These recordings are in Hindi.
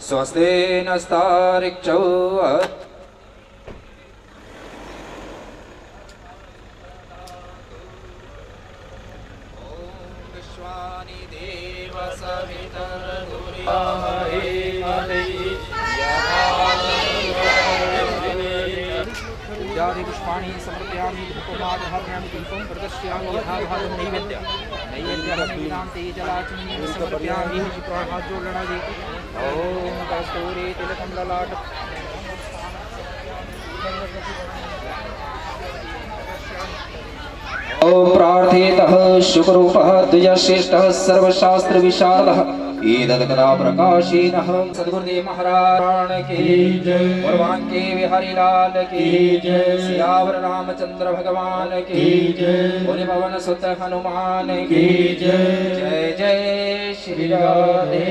स्वस्ति नस्तारिक्षौ पुष्पाणि समर्पयामि धूपमादधारयामि दीपं प्रदर्शयामि यथाभागं नैवेद्यं जलाचमनीयं समर्पयामि हाथ जोड़ना जी। ओम कस्तूरी तिलकं ललाट ओम प्रार्थितः शुकरूपः द्विजश्रेष्ठः सर्वशास्त्र विशारदः ईदत्कदा प्रकाशीनः सद्गुरुदेव महाराज की जय। पूर्वांके बिहारी लाल की जय। सियावर रामचंद्र भगवान की जय। बोले पवन सुत हनुमान की जय। जय जय श्री राधे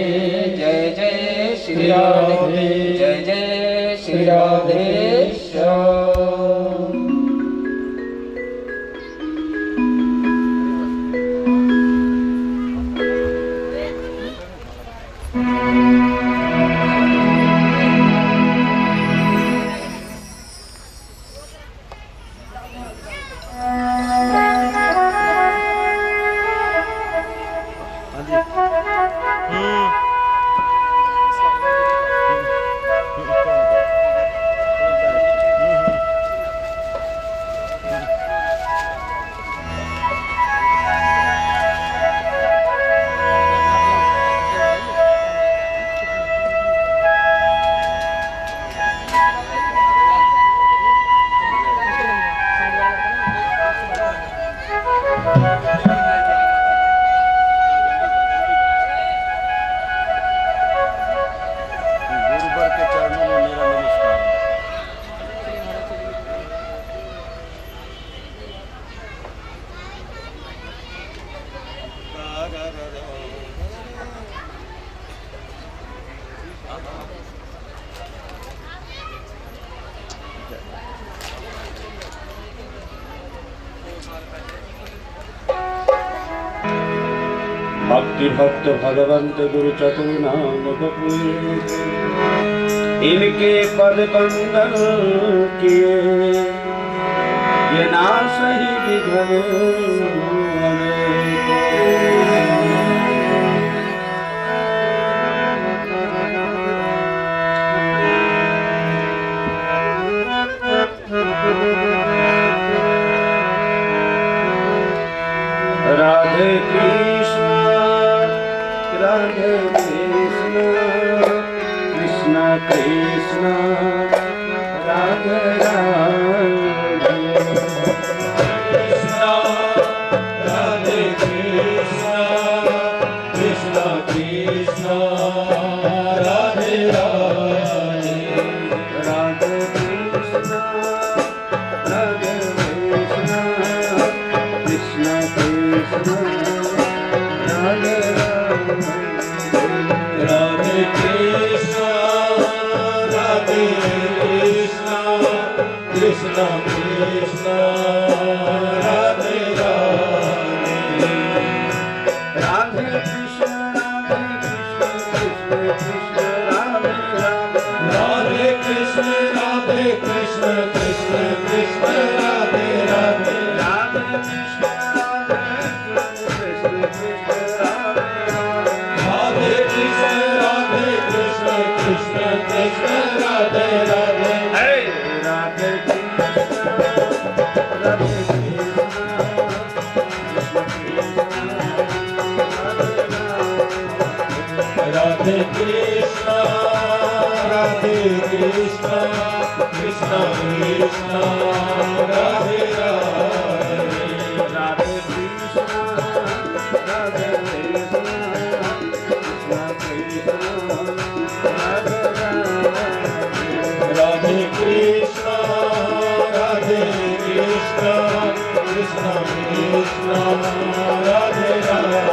जय जय श्री राधे जय जय श्री राधे श्याम। भक्ति भक्त भगवंत गुरु चतुर्नाम बपुए इनके पद बंदन किए ये ना सही विघ्न राधे कृष्ण राधे कृष्ण कृष्ण कृष्ण राधे राधे राधे कृष्ण कृष्ण कृष्ण राधे राधे राधे कृष्ण राधे कृष्ण कृष्ण कृष्ण राधे राधे कृष्ण राधे कृष्ण कृष्ण कृष्ण राधे राधे राधे कृष्ण कृष्ण राधे राधे कृष्ण राधे कृष्ण कृष्ण कृष्ण राधे राधे राधे कृष्ण कृष्ण कृष्ण राधे राधे हे राधे राधे कृष्ण राधे कृष्ण कृष्ण कृष्ण राधे राधे राधे कृष्ण राधे कृष्ण राधे कृष्ण राधे कृष्ण कृष्ण कृष्ण राधे राधे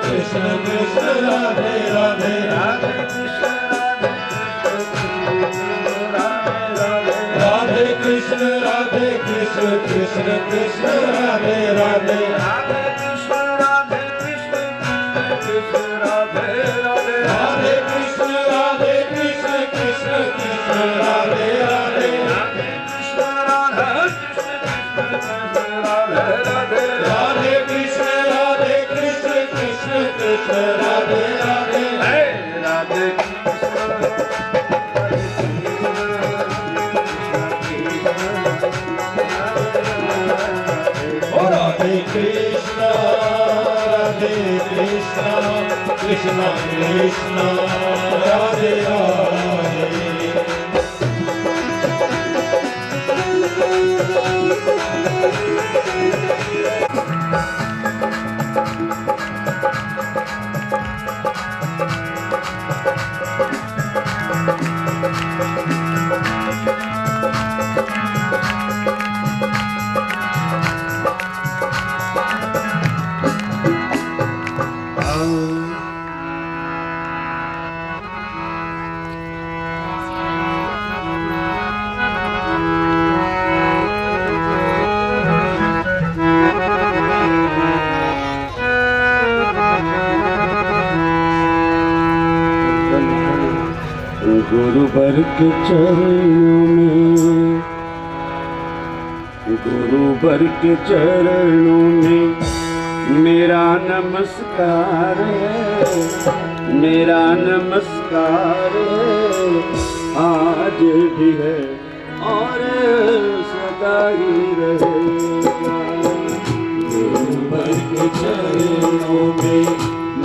कृष्ण कृष्ण राधे राधे राधे कृष्ण राधे कृष्ण कृष्ण कृष्ण राधे राधे राधे कृष्ण कृष्ण राधे राधे राधे कृष्ण कृष्ण कृष्ण राधे राधे राधे कृष्ण राधे राधे कृष्ण कृष्ण कृष्ण राधे राधे राधे राधे कृष्ण कृष्ण कृष्ण राधे राधे गुरुवर के चरणों में गुरुवर के चरणों में मेरा नमस्कार है मेरा नमस्कार है आज भी है और सदा ही रहेगा गुरुवर के चरणों में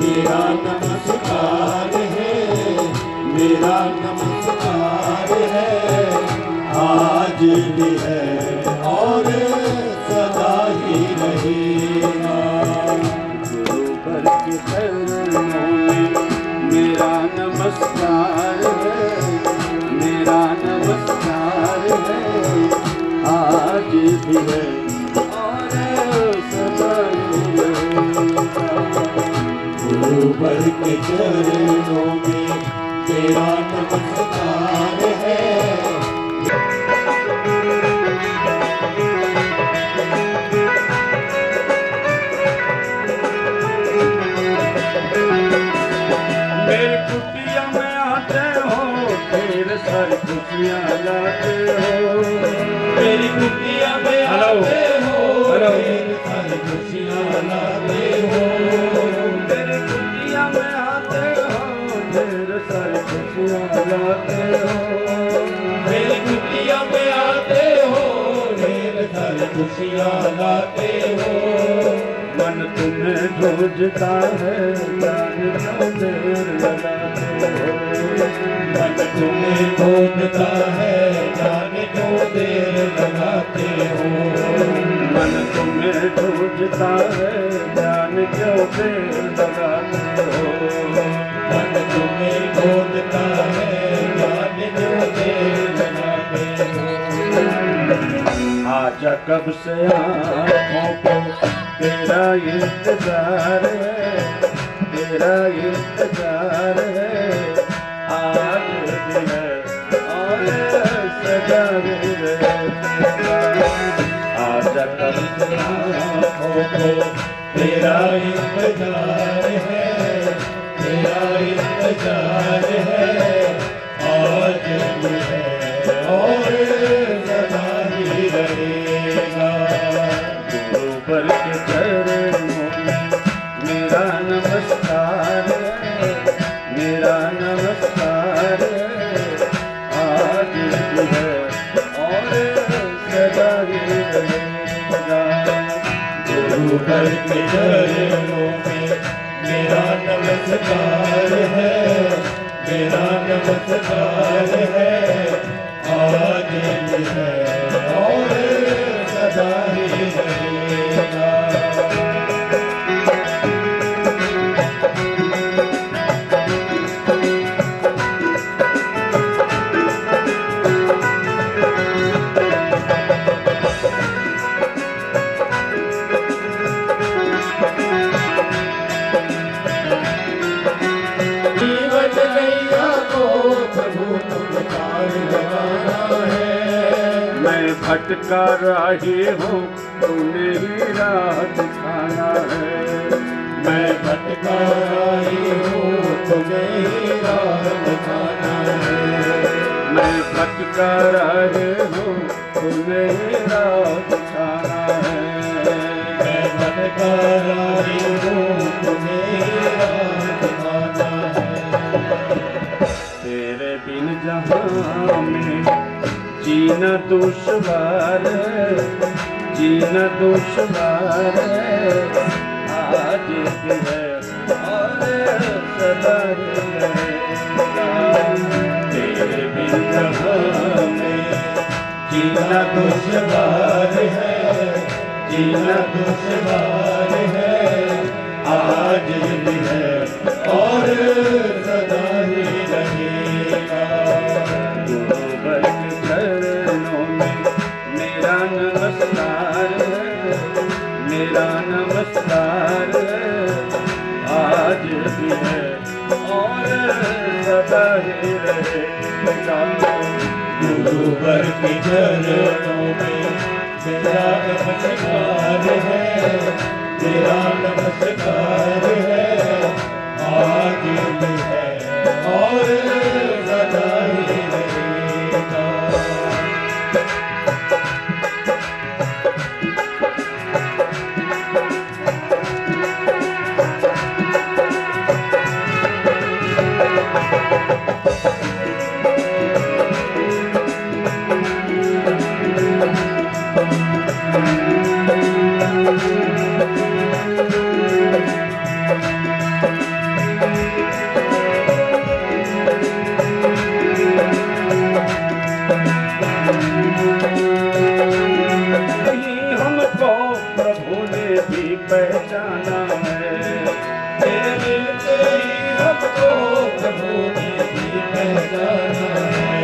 मेरा नमस्कार है मेरा नमस्कार है आज भी है और सदा ही रहेगा गुरुवर के चरणों में मेरा नमस्कार है मेरा नमस्कार है आज भी है और सदा ही रहेगा गुरुवर के चरणों में मेरा नमस्कार है मेरी कुटिया में आते हो ढेर सारी खुशियाँ लाते हो मेरी कुटिया में आते हो ढेर सारी खुशियाँ लाते हो मेरी कुटिया में आते हो ढेर सारी खुशियाँ लाते हो मेरी कुटिया में आते हो ढेर सारी खुशियाँ लाते हो मन तुम्हें ढूंढता है जान क्यों देर लगाते हो मन तुम्हें ढूंढता है जान क्यों देर लगाते हो मन तुम्हें ढूंढता है जान क्यों देर लगाते हो मन तुम्हें ढूंढता है जान क्यों देर लगाते हो आजा कब से आँखों को तेरा इंतजार है तेरा इंतजार है आज भी है और सदा भी रहेगा आजा कब से आँखों को तेरा इंतजार है तेरा इंतजार है आज भी है और सदा ही रहेगा गुरुवर के चरणों में मेरा नमस्कार है मेरा नमस्कार है आज भी है और सदा ही रहेगा गुरुवर के चरणों में मेरा नमस्कार है मेरा नमस्कार है आज भी है और सदा ही रहेगा मैं भटका राही हूँ, तूने ही राह दिखाना है। मैं भटका राही हूँ, तूने ही राह दिखाना है। मैं भटका राही हूँ, तूने ही राह दिखाना है। मैं भटका राही हूँ, तूने ही राह दिखाना है। तेरे बिन जहाँ में जीना दुश्वार है, जीना दुश्वार है। आज भी है और सदा रहेगा। तेरे बिन जहाँ में जीना दुश्वार है, जीना दुश्वार है। आज भी है और सदा ही रहेगा। गुरुवर के चरणों में मेरा नमस्कार है, मेरा नमस्कार है। आज भी है और सदा ही रहेगा। गुरुवर के चरणों में मेरा नमस्कार है, मेरा नमस्कार है। आज भी है और सदा ही रहेगा। हमको प्रभु ने भी पहचाना है। तेरे मिलते ही हमको प्रभु ने भी पहचाना है।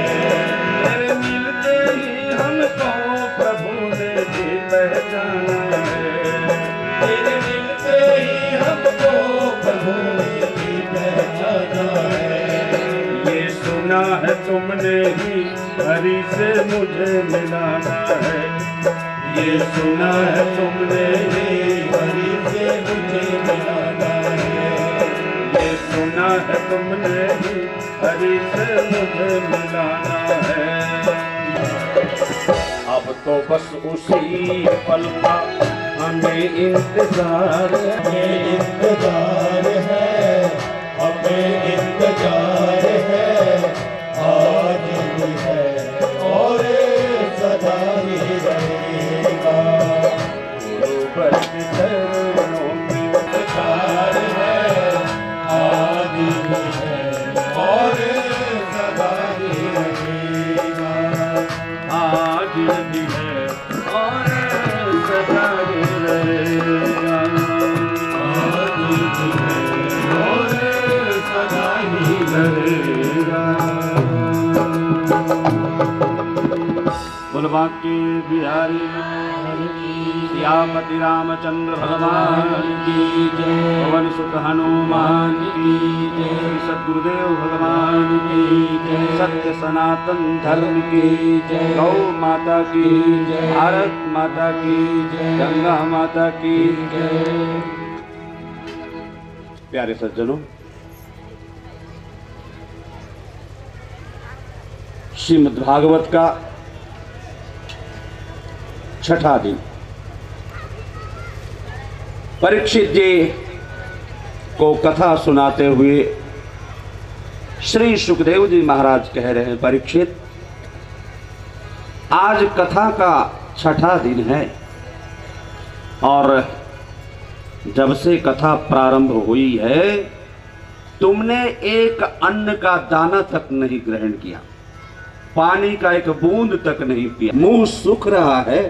तेरे मिलते ही हमको प्रभु ने भी पहचाना है। तेरे मिलते ही हमको प्रभु ने भी पहचाना है। ये सुना है तुमने ही हरि से मुझे मिलाना है। ये सुना है तुमने ही हरि से मुझे मिलाना है। ये सुना है तुमने ही हरि से मुझे मिलाना है। अब तो बस उसी पल का हमें इंतजार है, हमें इंतजार है, हमें इंतजार है। आज भी है और सदा ही रहेगा। गुरुवर के चरणों में प्यार है। आज भी है और सदा ही रहेगा। आज भी है और सदा ही रहेगा। आज भी है और सदा ही रहेगा। बोलबा के बिहारी सियापति रामचंद्र भगवान की जय। पवन सुत हनुमान की जय। सद्गुरुदेव भगवान की जय। सत्य सनातन धर्म की जय। गौ माता की जय। भारत माता की जय। गंगा माता की जय। प्यारे सज्जनों, श्रीमद्भागवत का छठा दिन। परीक्षित जी को कथा सुनाते हुए श्री सुखदेव जी महाराज कह रहे हैं, परीक्षित आज कथा का छठा दिन है और जब से कथा प्रारंभ हुई है तुमने एक अन्न का दाना तक नहीं ग्रहण किया, पानी का एक बूंद तक नहीं पिया। मुंह सूख रहा है,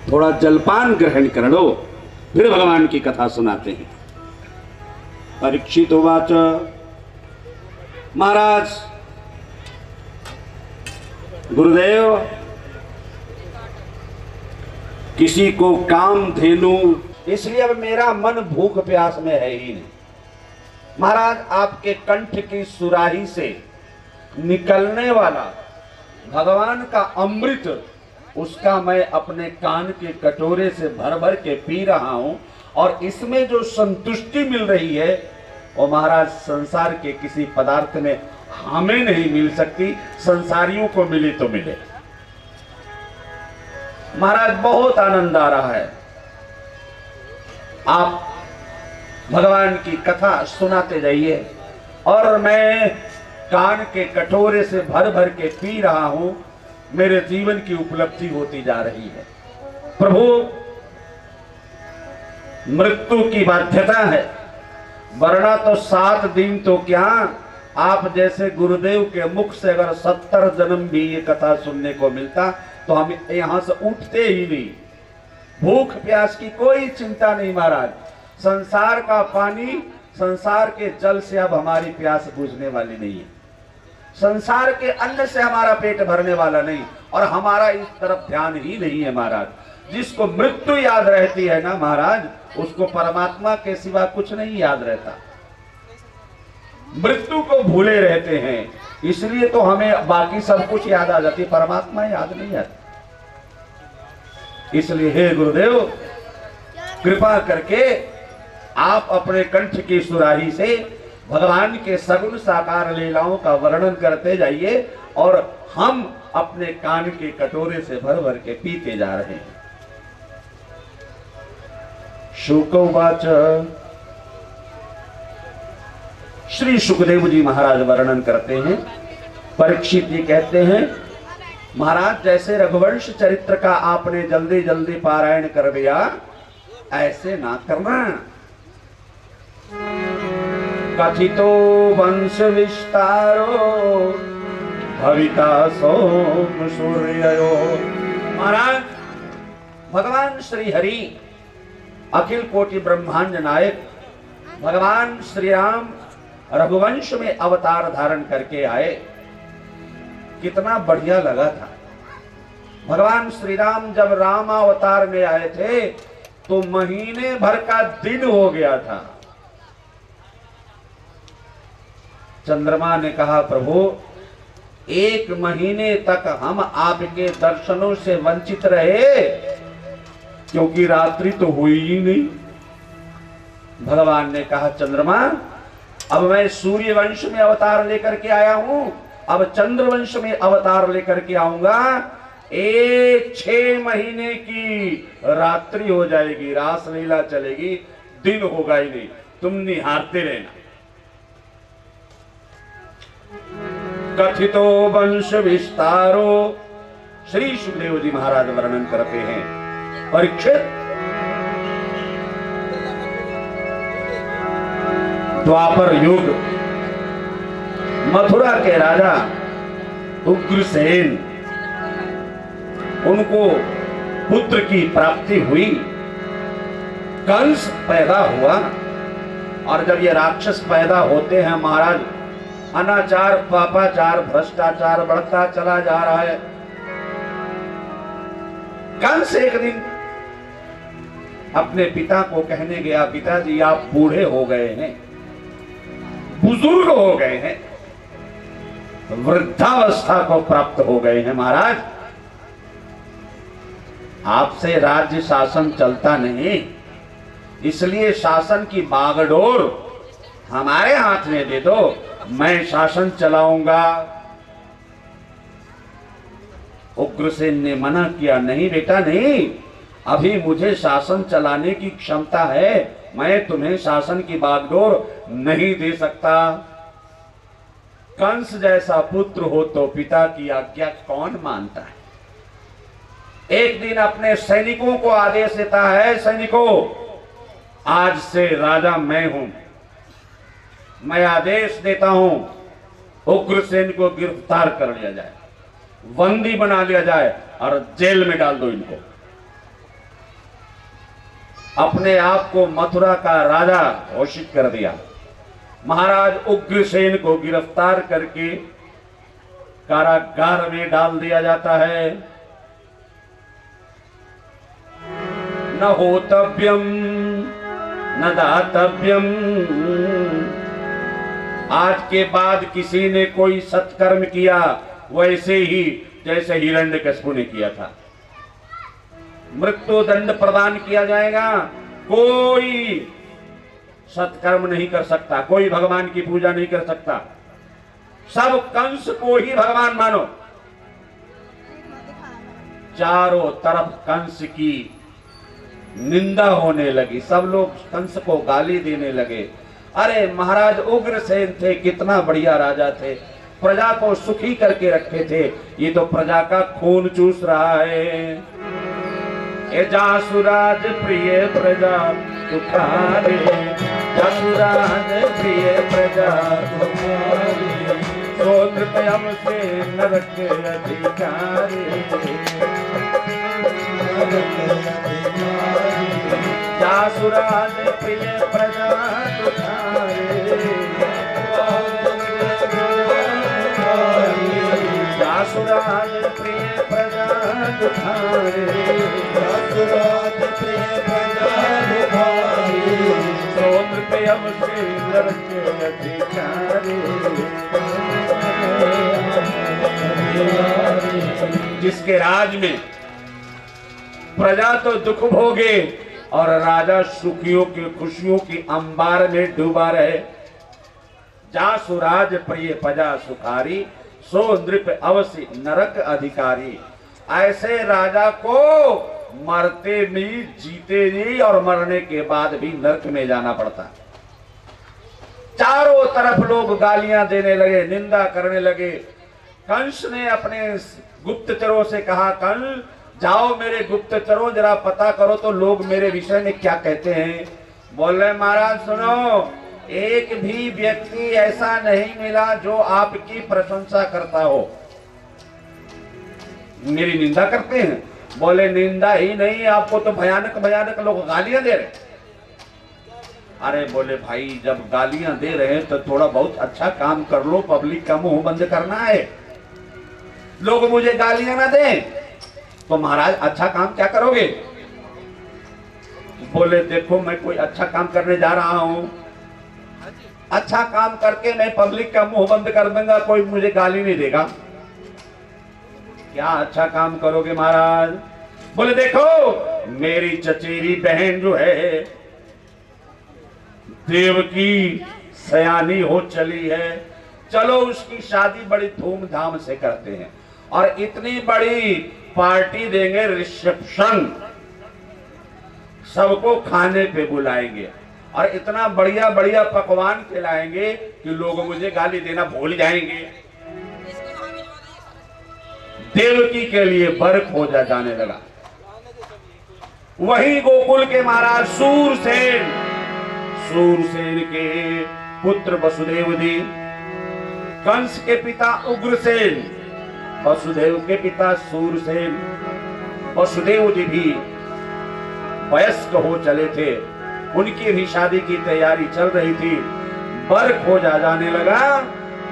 थोड़ा जलपान ग्रहण कर लो, फिर भगवान की कथा सुनाते हैं। परीक्षित उवाच, महाराज गुरुदेव, किसी को काम धेनु, इसलिए अब मेरा मन भूख प्यास में है ही नहीं। महाराज आपके कंठ की सुराही से निकलने वाला भगवान का अमृत, उसका मैं अपने कान के कटोरे से भर भर के पी रहा हूं, और इसमें जो संतुष्टि मिल रही है वो महाराज संसार के किसी पदार्थ में हमें नहीं मिल सकती, संसारियों को मिले तो मिले। महाराज बहुत आनंद आ रहा है। आप भगवान की कथा सुनाते जाइए और मैं कान के कटोरे से भर भर के पी रहा हूं, मेरे जीवन की उपलब्धि होती जा रही है। प्रभु, मृत्यु की बाध्यता है, वरना तो 7 दिन तो क्या, आप जैसे गुरुदेव के मुख से अगर 70 जन्म भी ये कथा सुनने को मिलता तो हम यहां से उठते ही नहीं। भूख प्यास की कोई चिंता नहीं महाराज, संसार का पानी, संसार के जल से अब हमारी प्यास बुझने वाली नहीं है, संसार के अन्न से हमारा पेट भरने वाला नहीं, और हमारा इस तरफ ध्यान ही नहीं है महाराज। जिसको मृत्यु याद रहती है ना महाराज, उसको परमात्मा के सिवा कुछ नहीं याद रहता। मृत्यु को भूले रहते हैं, इसलिए तो हमें बाकी सब कुछ याद आ जाती, परमात्मा याद नहीं आता। इसलिए हे गुरुदेव, कृपा करके आप अपने कंठ की सुराही से भगवान के सगुण साकार लीलाओं का वर्णन करते जाइए, और हम अपने कान के कटोरे से भर भर के पीते जा रहे हैं। शुक उवाच, श्री सुखदेव जी महाराज वर्णन करते हैं। परीक्षित जी कहते हैं, महाराज जैसे रघुवंश चरित्र का आपने जल्दी जल्दी पारायण कर दिया, ऐसे ना करना। कथितो वंश विस्तारो भविता सोम सूर्यो। महाराज भगवान श्री हरि अखिल कोटि ब्रह्मांड नायक भगवान श्री राम रघुवंश में अवतार धारण करके आए, कितना बढ़िया लगा था। भगवान श्री राम जब राम अवतार में आए थे तो महीने भर का दिन हो गया था। चंद्रमा ने कहा, प्रभु 1 महीने तक हम आपके दर्शनों से वंचित रहे, क्योंकि रात्रि तो हुई ही नहीं। भगवान ने कहा, चंद्रमा अब मैं सूर्य वंश में अवतार लेकर के आया हूं, अब चंद्र वंश में अवतार लेकर के आऊंगा। 6 महीने की रात्रि हो जाएगी, रासलीला चलेगी, दिन होगा ही नहीं, तुम निहारते रहना। कथितो वंश विस्तारो, श्री सुखदेव जी महाराज वर्णन करते हैं। परीक्षित, द्वापर युग मथुरा के राजा उग्रसेन, उनको पुत्र की प्राप्ति हुई, कंस पैदा हुआ। और जब ये राक्षस पैदा होते हैं महाराज, अनाचार, पापाचार, भ्रष्टाचार बढ़ता चला जा रहा है। कंस एक दिन अपने पिता को कहने गया, पिताजी आप बूढ़े हो गए हैं, बुजुर्ग हो गए हैं, वृद्धावस्था को प्राप्त हो गए हैं, महाराज आपसे राज्य शासन चलता नहीं, इसलिए शासन की बागडोर हमारे हाथ में दे दो, मैं शासन चलाऊंगा। उग्रसेन ने मना किया, नहीं बेटा नहीं, अभी मुझे शासन चलाने की क्षमता है, मैं तुम्हें शासन की बागडोर नहीं दे सकता। कंस जैसा पुत्र हो तो पिता की आज्ञा कौन मानता है। एक दिन अपने सैनिकों को आदेश देता है, सैनिकों आज से राजा मैं हूं, मैं आदेश देता हूं उग्रसेन को गिरफ्तार कर लिया जाए, बंदी बना लिया जाए और जेल में डाल दो इनको। अपने आप को मथुरा का राजा घोषित कर दिया। महाराज उग्रसेन को गिरफ्तार करके कारागार में डाल दिया जाता है। न होतव्यम न दातव्यम, आज के बाद किसी ने कोई सत्कर्म किया वैसे ही जैसे हिरण्यकशिपु ने किया था। मृत्यु दंड प्रदान किया जाएगा। कोई सत्कर्म नहीं कर सकता, कोई भगवान की पूजा नहीं कर सकता, सब कंस को ही भगवान मानो। चारों तरफ कंस की निंदा होने लगी, सब लोग कंस को गाली देने लगे। अरे महाराज उग्रसेन थे, कितना बढ़िया राजा थे, प्रजा को सुखी करके रखे थे, ये तो प्रजा का खून चूस रहा है। ए जासुराज प्रिय प्रजा सुखारे, जासुराज प्रिय प्रजा सुखारे, सोत्र प्रेम से नरक अधिकारी, जासुराज प्रिय प्रजा सुखारे, जासुराज प्रिय प्रजा सुखारे, जासुराज प्रिय प्रजा सुखारे, सोत्र प्रेम से नरक अधिकारी। जिसके राज में प्रजा तो दुख भोगे और राजा सुखियों की खुशियों की अंबार में डूबा रहे। जासुराज प्रिय प्रजा सुखारी, सो नृप अवश्य नरक अधिकारी। ऐसे राजा को मरते भी जीते नहीं और मरने के बाद भी नरक में जाना पड़ता। चारों तरफ लोग गालियां देने लगे, निंदा करने लगे। कंस ने अपने गुप्तचरों से कहा, कंस जाओ मेरे गुप्तचरों जरा पता करो तो लोग मेरे विषय में क्या कहते हैं। बोले महाराज सुनो, एक भी व्यक्ति ऐसा नहीं मिला जो आपकी प्रशंसा करता हो। मेरी निंदा करते हैं? बोले निंदा ही नहीं, आपको तो भयानक भयानक लोग गालियां दे रहे। अरे बोले भाई जब गालियां दे रहे हैं तो थोड़ा बहुत अच्छा काम कर लो, पब्लिक का मुंह बंद करना है। लोग मुझे गालियां ना दें तो महाराज अच्छा काम क्या करोगे? बोले देखो मैं कोई अच्छा काम करने जा रहा हूं, अच्छा काम करके मैं पब्लिक का मुंह बंद कर दूंगा, कोई मुझे गाली नहीं देगा। क्या अच्छा काम करोगे महाराज? बोले देखो मेरी चचेरी बहन जो है देवकी सयानी हो चली है, चलो उसकी शादी बड़ी धूमधाम से करते हैं और इतनी बड़ी पार्टी देंगे, रिसेप्शन, सबको खाने पे बुलाएंगे और इतना बढ़िया बढ़िया पकवान खिलाएंगे कि लोग मुझे गाली देना भूल जाएंगे। देवकी के लिए वर खोजा जाने लगा। वही गोकुल के महाराज सूरसेन, सूरसेन के पुत्र वसुदेव जी, कंस के पिता उग्रसेन, वसुदेव के पिता सूरसेन। वसुदेव जी भी वयस्क हो चले थे, उनकी भी शादी की तैयारी चल रही थी। वर खोजा जाने लगा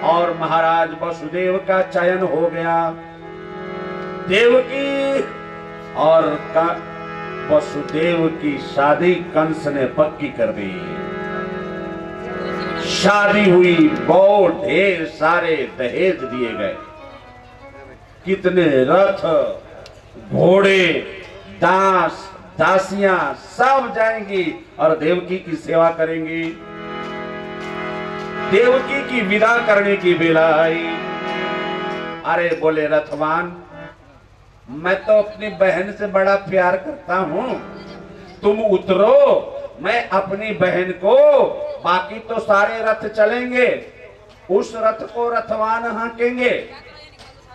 और महाराज वसुदेव का चयन हो गया। देवकी और वसुदेव की शादी कंस ने पक्की कर दी। शादी हुई, बहुत ढेर सारे दहेज दिए गए, कितने रथ, घोड़े, दास, दासियां सब जाएंगी और देवकी की सेवा करेंगी। देवकी की विदा करने की बेला आई। अरे बोले रथवान, मैं तो अपनी बहन से बड़ा प्यार करता हूं, तुम उतरो, मैं अपनी बहन को, बाकी तो सारे रथ चलेंगे, उस रथ को रथवान हाँकेंगे,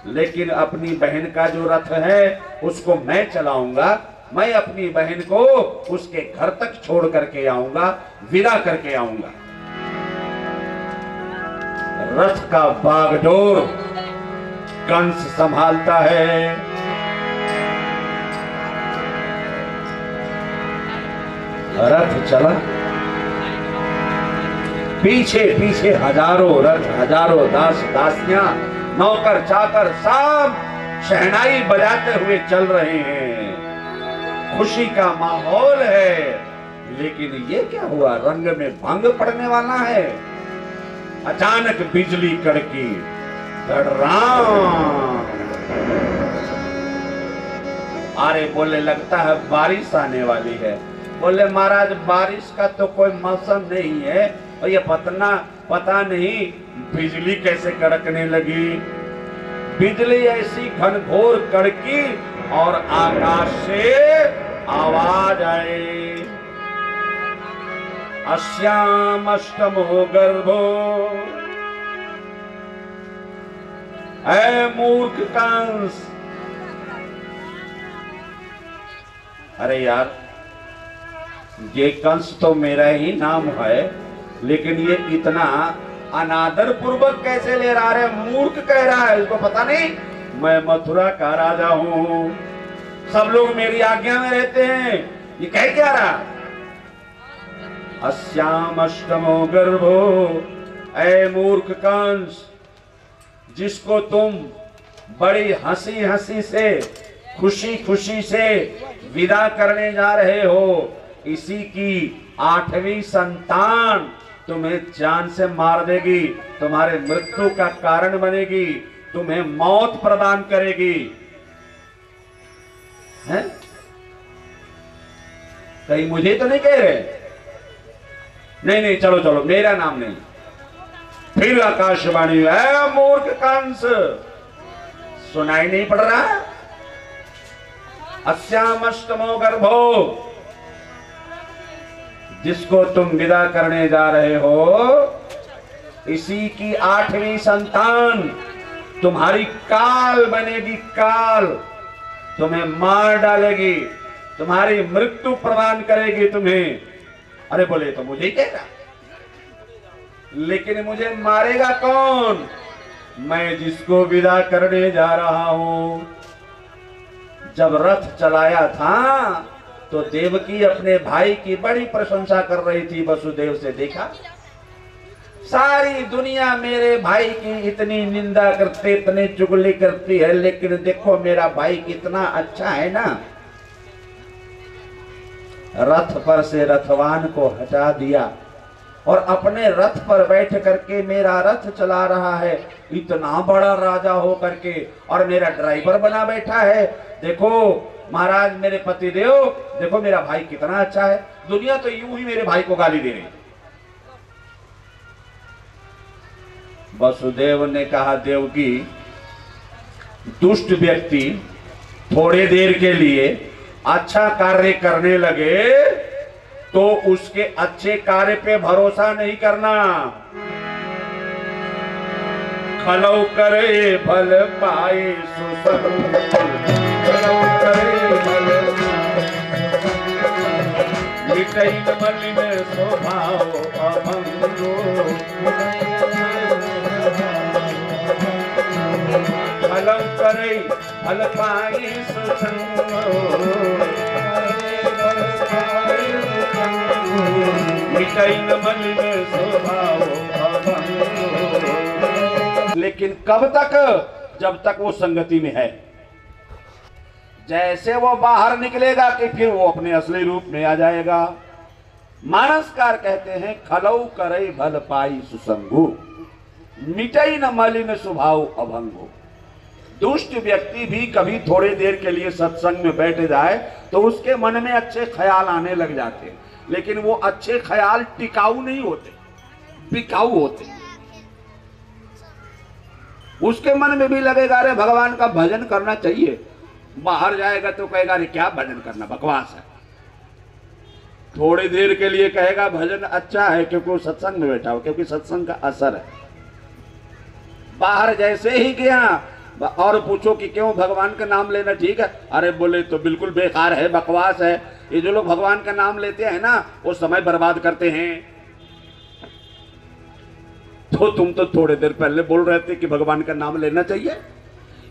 लेकिन अपनी बहन का जो रथ है उसको मैं चलाऊंगा। मैं अपनी बहन को उसके घर तक छोड़ करके आऊंगा, विदा करके आऊंगा। रथ का बागडोर कंस संभालता है। रथ चला, पीछे पीछे हजारों रथ, हजारों दास दासियां, नौकर चाकर सब शहनाई बजाते हुए चल रहे हैं। खुशी का माहौल है, लेकिन ये क्या हुआ, रंग में भंग पड़ने वाला है। अचानक बिजली कड़की, धड़राम, अरे बोले लगता है बारिश आने वाली है। बोले महाराज बारिश का तो कोई मौसम नहीं है, और ये पता नहीं बिजली कैसे कड़कने लगी। बिजली ऐसी घनघोर कड़की और आकाश से आवाज आए, अस्याम अष्टमो गर्भो, ऐ मूर्ख कंस। अरे यार ये कंस तो मेरा ही नाम है, लेकिन ये इतना अनादर पूर्वक कैसे ले रहा है? मूर्ख कह रहा है, इसको पता नहीं मैं मथुरा का राजा हूं, सब लोग मेरी आज्ञा में रहते हैं। ये कह क्या रहा? अस्याम अष्टमो गर्भो, ऐ मूर्ख कंस, जिसको तुम बड़ी हंसी हंसी से खुशी खुशी से विदा करने जा रहे हो, इसी की 8वीं संतान तुम्हें जान से मार देगी, तुम्हारे मृत्यु का कारण बनेगी, तुम्हें मौत प्रदान करेगी। हैं? कहीं मुझे तो नहीं कह रहे? नहीं चलो चलो, मेरा नाम नहीं। फिर आकाशवाणी, है मूर्ख कंस, सुनाई नहीं पड़ रहा? अस्याम अष्टमो गर्भो, जिसको तुम विदा करने जा रहे हो, इसी की 8वीं संतान तुम्हारी काल बनेगी, काल तुम्हें मार डालेगी, तुम्हारी मृत्यु प्रदान करेगी तुम्हें। अरे बोले तो मुझे कहेगा, लेकिन मुझे मारेगा कौन? मैं जिसको विदा करने जा रहा हूं। जब रथ चलाया था तो देवकी अपने भाई की बड़ी प्रशंसा कर रही थी। वसुदेव से देखा, सारी दुनिया मेरे भाई की इतनी निंदा करते, इतनी चुगली करती है, लेकिन देखो मेरा भाई कितना अच्छा है ना। रथ पर से रथवान को हटा दिया और अपने रथ पर बैठ करके मेरा रथ चला रहा है, इतना बड़ा राजा हो करके, और मेरा ड्राइवर बना बैठा है। देखो महाराज मेरे पति देव, देखो मेरा भाई कितना अच्छा है। दुनिया तो यूं ही मेरे भाई को गाली दे रही। वसुदेव ने कहा, देवकी, दुष्ट व्यक्ति थोड़े देर के लिए अच्छा कार्य करने लगे तो उसके अच्छे कार्य पे भरोसा नहीं करना। खलौ करे भल पाए सुसंग, खलौ करे भल मिटई मलिन स्वभाव अभंगो, खलौ करे भल पाए सुसंग, लेकिन कब तक? जब तक वो संगति में है। जैसे वो बाहर निकलेगा कि फिर वो अपने असली रूप में आ जाएगा। मानसकार कहते हैं, खलौ करई भल पाई सुसंगु, मिटई न मलिन स्वभाव अभंगो। दुष्ट व्यक्ति भी कभी थोड़ी देर के लिए सत्संग में बैठ जाए तो उसके मन में अच्छे ख्याल आने लग जाते हैं, लेकिन वो अच्छे ख्याल टिकाऊ नहीं होते, बिकाऊ होते। उसके मन में भी लगेगा अरे भगवान का भजन करना चाहिए, बाहर जाएगा तो कहेगा अरे क्या भजन करना, बकवास है। थोड़ी देर के लिए कहेगा भजन अच्छा है क्योंकि वो सत्संग में बैठा हो, क्योंकि सत्संग का असर है। बाहर जैसे ही गया और पूछो कि क्यों भगवान का नाम लेना ठीक है, अरे बोले तो बिल्कुल बेकार है, बकवास है। ये जो लोग भगवान का नाम लेते हैं ना, वो समय बर्बाद करते हैं। तो तुम तो थोड़े देर पहले बोल रहे थे कि भगवान का नाम लेना चाहिए।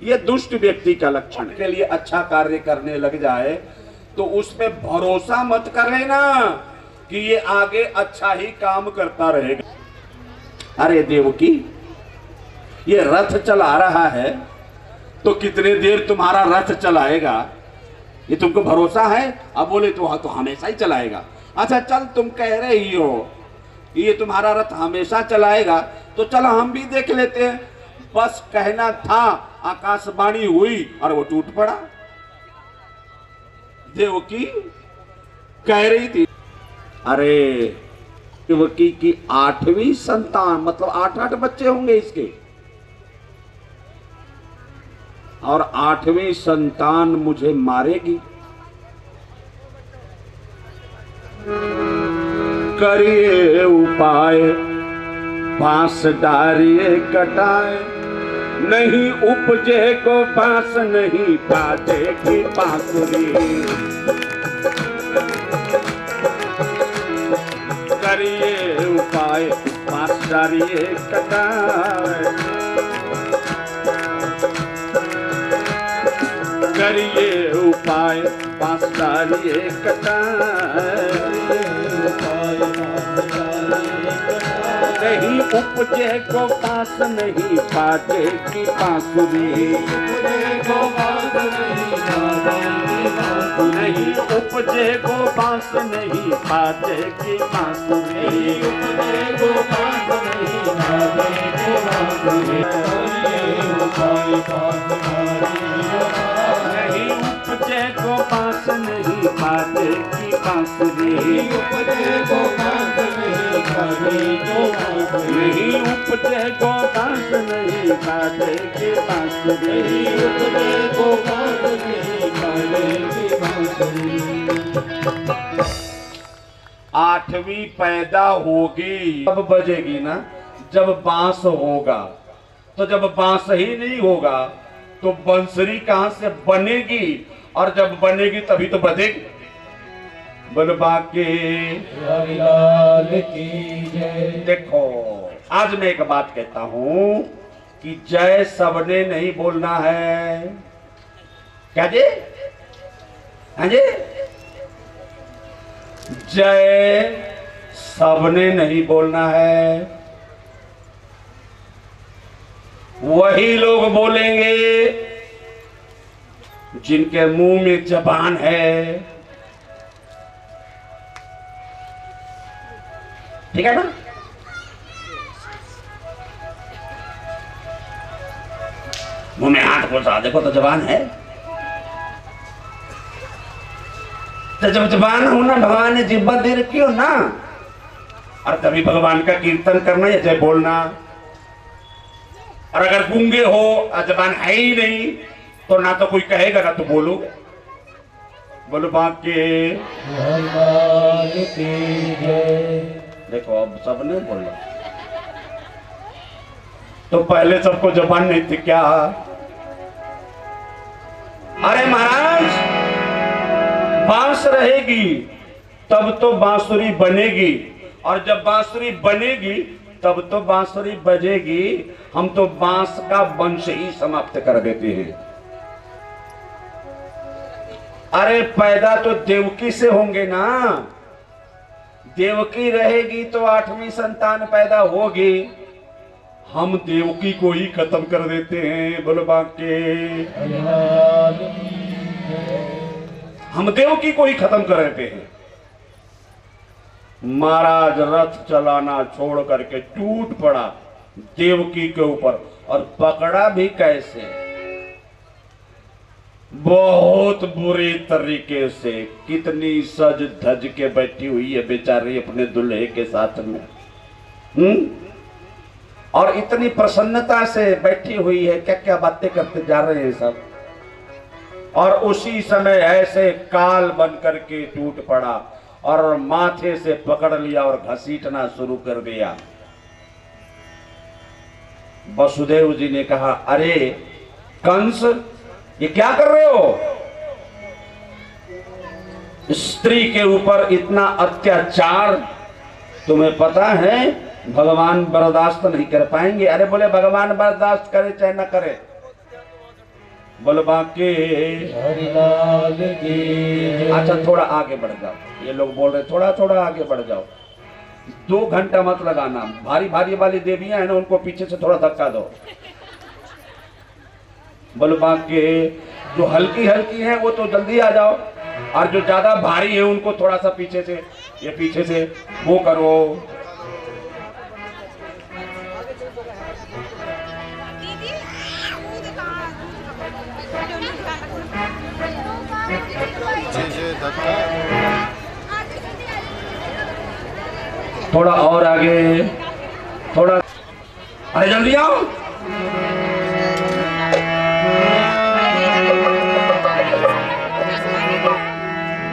ये दुष्ट व्यक्ति का लक्षण के लिए अच्छा कार्य करने लग जाए तो उसमें भरोसा मत कर लेना कि ये आगे अच्छा ही काम करता रहेगा। अरे देवकी, ये रथ चला रहा है तो कितने देर तुम्हारा रथ चलाएगा, ये तुमको भरोसा है? अब बोले तो हमेशा ही चलाएगा। अच्छा चल, तुम कह रही हो ये तुम्हारा रथ हमेशा चलाएगा, तो चलो हम भी देख लेते हैं। बस कहना था, आकाशवाणी हुई और वो टूट पड़ा। देवकी कह रही थी, अरे देवकी की 8वीं संतान, मतलब 8 बच्चे होंगे इसके, और 8वीं संतान मुझे मारेगी। करिए उपाय बांस डारिए कटाए, नहीं उपजे को बांस नहीं बाजेगी बांसुरी। करिए उपाय बांस डारिए कटाए, करिए उपाय बांस डारिए कटाए, नहीं उपजे को बांस नहीं बाजेगी बांसुरी। नहीं उपजे को बांस नहीं बाजेगी बांसुरी। नहीं उपजे को बांस नहीं बाजेगी बांसुरी। नहीं उपजे को बांस नहीं बाजेगी बांसुरी। 8वीं पैदा होगी तब बजेगी ना, जब बांस होगा। तो जब बांस ही नहीं होगा तो बंसरी कहां से बनेगी, और जब बनेगी तभी तो बजेगी। बलबा के देखो, आज मैं एक बात कहता हूं कि जय सबने नहीं बोलना है। क्या जी? हाँ जी, जय सबने नहीं बोलना है। वही लोग बोलेंगे जिनके मुंह में जबान है। ठीक है ना? मुंह में हाथ घुसा, देखो तो जबान है। तो जब जबान हो ना, भगवान ने जिब्बा दे रखी हो ना, और तभी भगवान का कीर्तन करना या जय बोलना। और अगर गूंगे हो और जबान है ही नहीं तो ना तो कोई कहेगा ना तो बोलोगे। बोलो बाके देखो, अब सबने बोला। तो पहले सबको जबान नहीं थी क्या? अरे महाराज, बांस रहेगी तब तो बांसुरी बनेगी, और जब बांसुरी बनेगी तब तो बांसुरी बजेगी। हम तो बांस का वंश ही समाप्त कर देते हैं। अरे पैदा तो देवकी से होंगे ना। देवकी रहेगी तो 8वीं संतान पैदा होगी। हम देवकी को ही खत्म कर देते हैं। बोलो बाके, हम देवकी को ही खत्म कर देते हैं। महाराज रथ चलाना छोड़ करके टूट पड़ा देवकी के ऊपर, और पकड़ा भी कैसे? बहुत बुरी तरीके से। कितनी सज धज के बैठी हुई है बेचारी अपने दुल्हे के साथ में, और इतनी प्रसन्नता से बैठी हुई है। क्या क्या बातें करते जा रहे हैं सब। और उसी समय ऐसे काल बन करके टूट पड़ा और माथे से पकड़ लिया और घसीटना शुरू कर दिया। वसुदेव जी ने कहा, अरे कंस, ये क्या कर रहे हो? स्त्री के ऊपर इतना अत्याचार, तुम्हें पता है भगवान बर्दाश्त नहीं कर पाएंगे। अरे बोले, भगवान बर्दाश्त करे चाहे न करे। बोलो बाके हरिलाल की। अच्छा, थोड़ा आगे बढ़ जाओ। ये लोग बोल रहे थोड़ा थोड़ा आगे बढ़ जाओ। 2 घंटा मत लगाना। भारी भारी वाली देवियां है ना, उनको पीछे से थोड़ा धक्का दो। बोलो बाके, जो हल्की हल्की है वो तो जल्दी आ जाओ, और जो ज्यादा भारी है उनको थोड़ा सा पीछे से, ये पीछे से वो करो। थोड़ा और आगे, थोड़ा, अरे जल्दी आओ।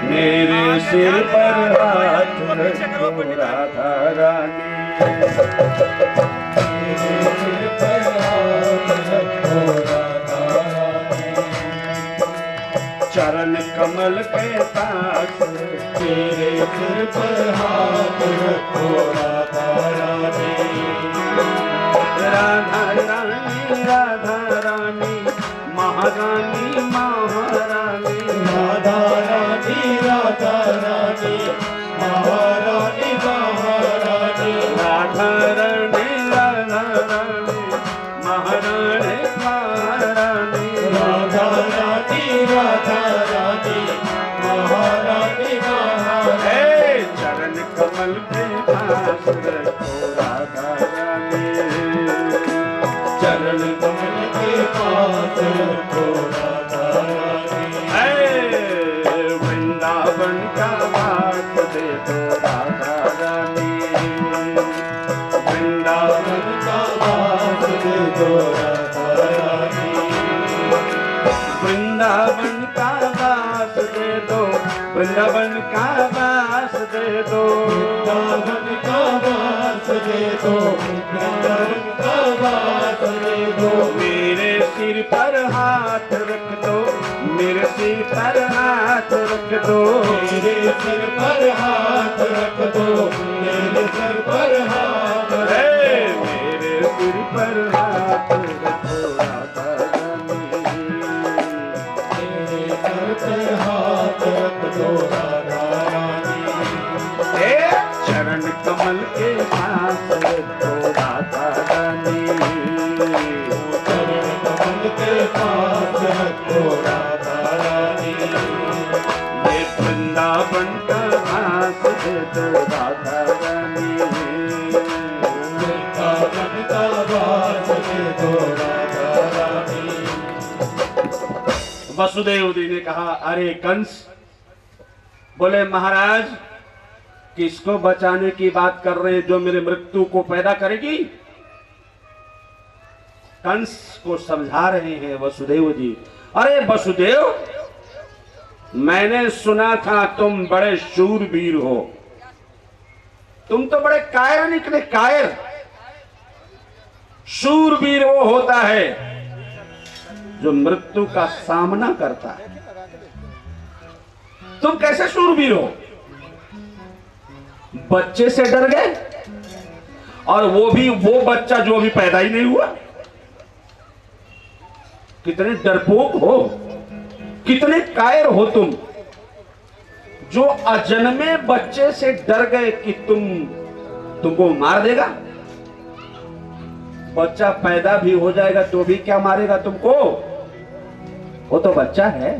मेरे सिर पर हाथ रखो राधा रानी, मेरे सिर पर हाथ रखो राधा रानी, चरण कमल के पास तेरे सिर पर हाथ रखो राधा रानी, राधा रानी राधा रानी महारानी महारानी, राधा रानी राधा रानी महारानी महारानी, राधा रानी राधा रानी महारानी महारानी, राधा रानी राधा रानी महारानी महारानी, चरण कमल के पास रखो राधा रानी, चरण कमल के पास रखो राधा रानी, वृंदावन का वास दे दो राधा रानी, वृंदावन का वास दे दो राधा रानी, वृंदावन का वास दे दो, वृंदावन का वास दे दो, वृंदावन का वास दे दो, वृंदावन का वास दे दो, मेरे सिर पर हाथ रख दो, मेरे सिर पर हाथ रख दो, मेरे सिर पर हाथ रख दो, मेरे सिर पर हाथ, मेरे सिर पर हाथ रखो राधा रानी, मेरे सिर पर हाथ रख दो राधा रानी, चरण कमल के पास रखो राधा रानी, चरण कमल के पास रखो राधा रानी, ये वृंदावन का वास दे दो राधा रानी, वृंदावन का वास दे दो राधा रानी। वसुदेव जी ने कहा, अरे कंस, बोले महाराज किसको बचाने की बात कर रहे हैं जो मेरे मृत्यु को पैदा करेगी? कंस को समझा रहे हैं वसुदेव जी। अरे वसुदेव, मैंने सुना था तुम बड़े शूरवीर हो, तुम तो बड़े कायर निकले, कायर। शूरवीर वो होता है जो मृत्यु का सामना करता है। तुम कैसे शूरवीर हो? बच्चे से डर गए, और वो भी वो बच्चा जो अभी पैदा ही नहीं हुआ। कितने डरपोक हो, कितने कायर हो तुम, जो अजन्मे बच्चे से डर गए कि तुमको मार देगा। बच्चा पैदा भी हो जाएगा तो भी क्या मारेगा तुमको? वो तो बच्चा है,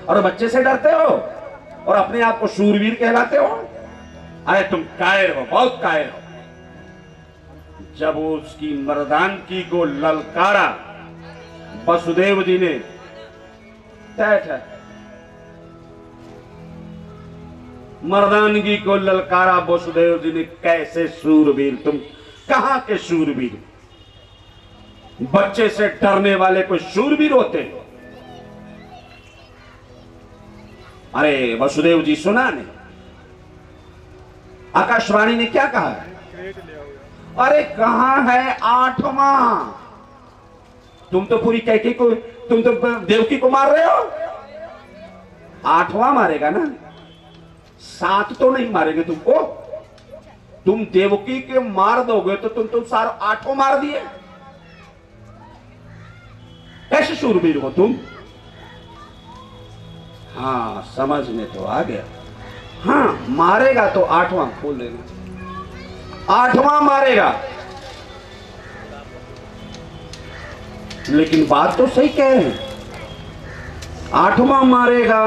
और बच्चे से डरते हो और अपने आप को शूरवीर कहलाते हो। अरे तुम कायर हो, बहुत कायर हो। जब उसकी मर्दानगी को ललकारा वसुदेव जी ने, मर्दानगी को ललकारा वसुदेव जी ने, कैसे शूरवीर तुम, कहां के शूरवीर? बच्चे से डरने वाले कोई शूरवीर होते? अरे वसुदेव जी सुना ने, आकाशवाणी ने क्या कहा? अरे कहां है 8वां? तुम तो पूरी कैके को, तुम तो देवकी को मार रहे हो। 8वां मारेगा ना, 7 तो नहीं मारेंगे तुमको। तुम देवकी के मार दोगे तो तुम सारा 8वां मार दिए। कैसे शूरवीर हो तुम? हाँ, समझ में तो आ गया। हाँ, मारेगा तो 8वां खोल देना, 8वां मारेगा। लेकिन बात तो सही कह रहे हैं, 8वां मारेगा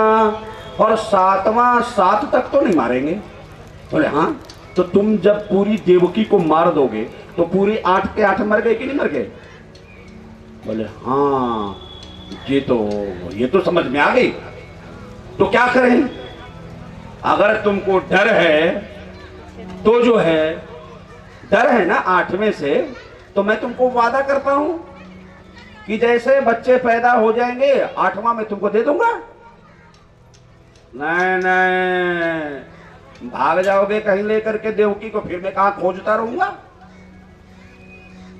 और 7वां, 7 तक तो नहीं मारेंगे। बोले हाँ, तो तुम जब पूरी देवकी को मार दोगे तो पूरी 8 के 8 मर गए कि नहीं मर गए? बोले हाँ, ये तो समझ में आ गई। तो क्या करें? अगर तुमको डर है तो जो है डर है ना 8वें से, तो मैं तुमको वादा करता हूं कि जैसे बच्चे पैदा हो जाएंगे 8वां में तुमको दे दूंगा। नहीं नहीं, भाग जाओगे कहीं लेकर के देवकी को, फिर मैं कहां खोजता रहूंगा?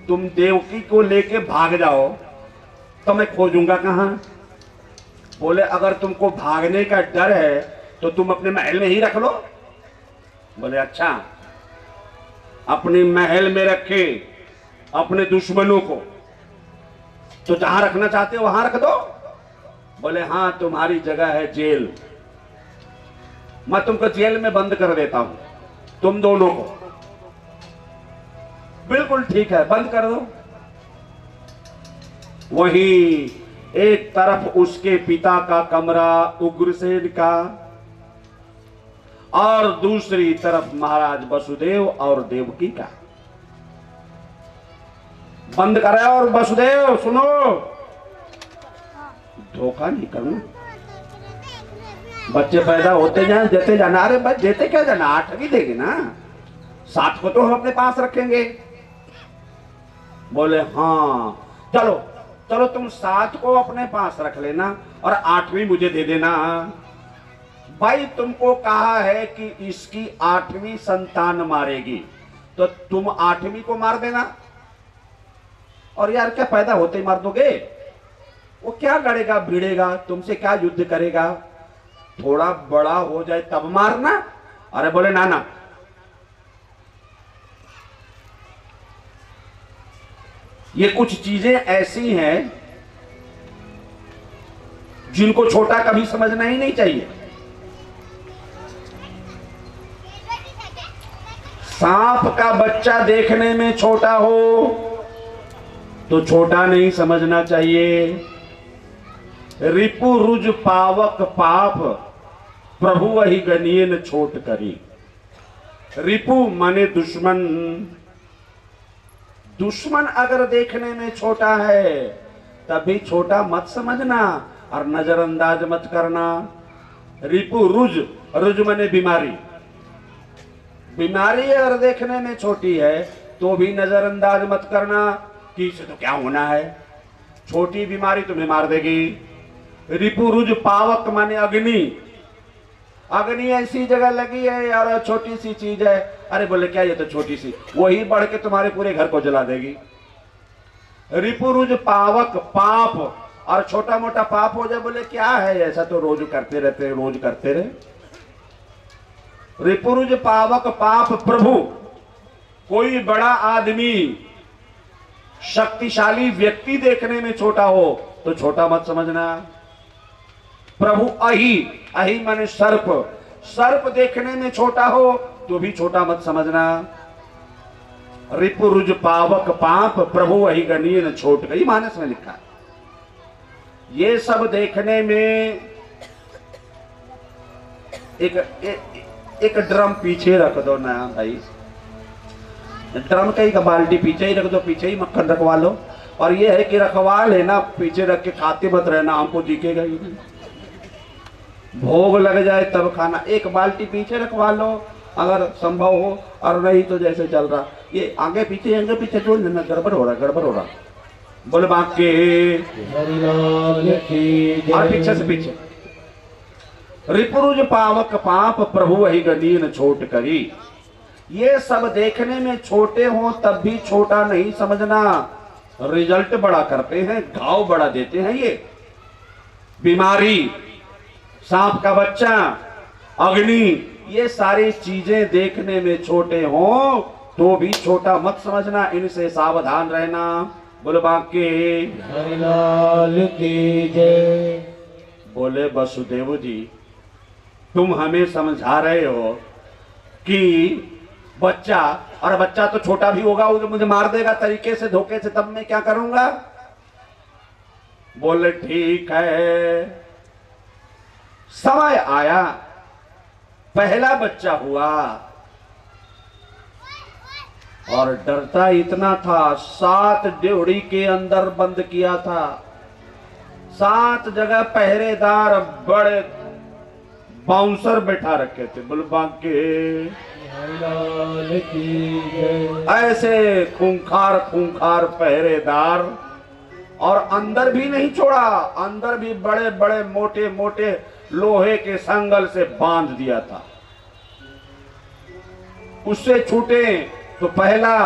तुम देवकी को लेके भाग जाओ तो मैं खोजूंगा कहां? बोले अगर तुमको भागने का डर है तो तुम अपने महल में ही रख लो। बोले अच्छा, अपने महल में रखे अपने दुश्मनों को, तो जहां रखना चाहते हो वहां रख दो। बोले हां, तुम्हारी जगह है जेल, मैं तुमको जेल में बंद कर देता हूं, तुम दोनों को। बिल्कुल ठीक है, बंद कर दो। वहीं एक तरफ उसके पिता का कमरा उग्रसेन का, और दूसरी तरफ महाराज वसुदेव और देवकी का। बंद करे। और वसुदेव सुनो, धोखा नहीं करना। बच्चे पैदा होते जाए, देते जाना। अरे बस देते क्या जाना, 8वीं देंगे ना, 7 को तो हम अपने पास रखेंगे। बोले हाँ चलो चलो, तुम 7 को अपने पास रख लेना और 8वीं मुझे दे देना। भाई तुमको कहा है कि इसकी 8वीं संतान मारेगी, तो तुम 8वीं को मार देना। और यार क्या पैदा होते ही मार दोगे? वो क्या लड़ेगा भिड़ेगा, तुमसे क्या युद्ध करेगा? थोड़ा बड़ा हो जाए तब मारना। अरे बोले ना ना, ये कुछ चीजें ऐसी हैं जिनको छोटा कभी समझना ही नहीं चाहिए। सांप का बच्चा देखने में छोटा हो तो छोटा नहीं समझना चाहिए। रिपु रुज पावक पाप, प्रभु वही गनियन छोट करी। रिपु माने दुश्मन। दुश्मन अगर देखने में छोटा है तभी छोटा मत समझना और नजरअंदाज मत करना। रिपु रुज, रुज माने बीमारी। बीमारी अगर देखने में छोटी है तो भी नजरअंदाज मत करना कि इसे तो क्या होना है, छोटी बीमारी तुम्हें मार देगी। रिपु रुज पावक माने अग्नि। अग्नि ऐसी जगह लगी है और छोटी सी चीज है, अरे बोले क्या ये तो छोटी सी, वही बढ़ के तुम्हारे पूरे घर को जला देगी। रिपुरुज पावक पाप, और छोटा मोटा पाप हो जाए बोले क्या है, ऐसा तो रोज करते रहते, रोज करते रहे। रिपुरुज पावक पाप प्रभु, कोई बड़ा आदमी शक्तिशाली व्यक्ति देखने में छोटा हो तो छोटा मत समझना। प्रभु अहि, अहि माने सर्प, सर्प देखने में छोटा हो तो भी छोटा मत समझना। रिपुरुज पावक पाप, प्रभु अहि गनीन छोट गई, मानस में लिखा। ये सब देखने में एक ड्रम पीछे रख दो ना भाई, ड्रम का एक बाल्टी पीछे ही रख दो, पीछे ही मक्खन रखवा लो। और ये है कि रखवा लेना, पीछे रख के खाते मत रहना, हमको दिखेगा ही नहीं। भोग लग जाए तब खाना। एक बाल्टी पीछे रखवा लो अगर संभव हो, और नहीं तो जैसे चल रहा ये आगे पीछे छोड़ देना, गड़बड़ हो रहा। बोले बाके और पीछे से पीछे। रिपुरुज पावक पाप, प्रभु वही गनीन छोट करी। ये सब देखने में छोटे हो तब भी छोटा नहीं समझना, रिजल्ट बड़ा करते हैं, घाव बड़ा देते हैं। ये बीमारी, सांप का बच्चा, अग्नि, ये सारी चीजें देखने में छोटे हो तो भी छोटा मत समझना, इनसे सावधान रहना। बोले बाके हरिलाल की जय। बोले वसुदेव जी, तुम हमें समझा रहे हो कि बच्चा, और बच्चा तो छोटा भी होगा, वो मुझे मार देगा तरीके से, धोखे से, तब मैं क्या करूंगा? बोले ठीक है, समय आया, पहला बच्चा हुआ और डरता इतना था, 7 ड्योढ़ी के अंदर बंद किया था, 7 जगह पहरेदार, बड़े बाउंसर बैठा रखे थे, बोल बांके ऐसे खूंखार खूंखार पहरेदार, और अंदर भी नहीं छोड़ा, अंदर भी बड़े बड़े मोटे मोटे लोहे के संगल से बांध दिया था। उससे छूटे तो पहला,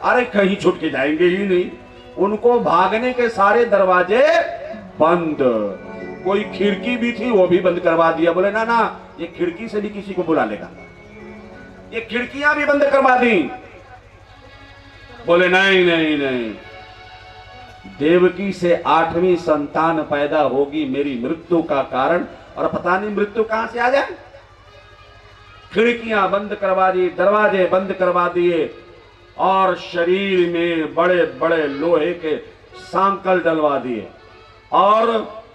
अरे कहीं छूट के जाएंगे ही नहीं, उनको भागने के सारे दरवाजे बंद, कोई खिड़की भी थी वो भी बंद करवा दिया। बोले ना ना, ये खिड़की से भी किसी को बुला लेगा, ये खिड़कियां भी बंद करवा दी। बोले नहीं नहीं नहीं, देवकी से 8वीं संतान पैदा होगी मेरी मृत्यु का कारण, और पता नहीं मृत्यु कहां से आ जाए। खिड़कियां बंद करवा दी, दरवाजे बंद करवा दिए, और शरीर में बड़े बड़े लोहे के सांकल डलवा दिए, और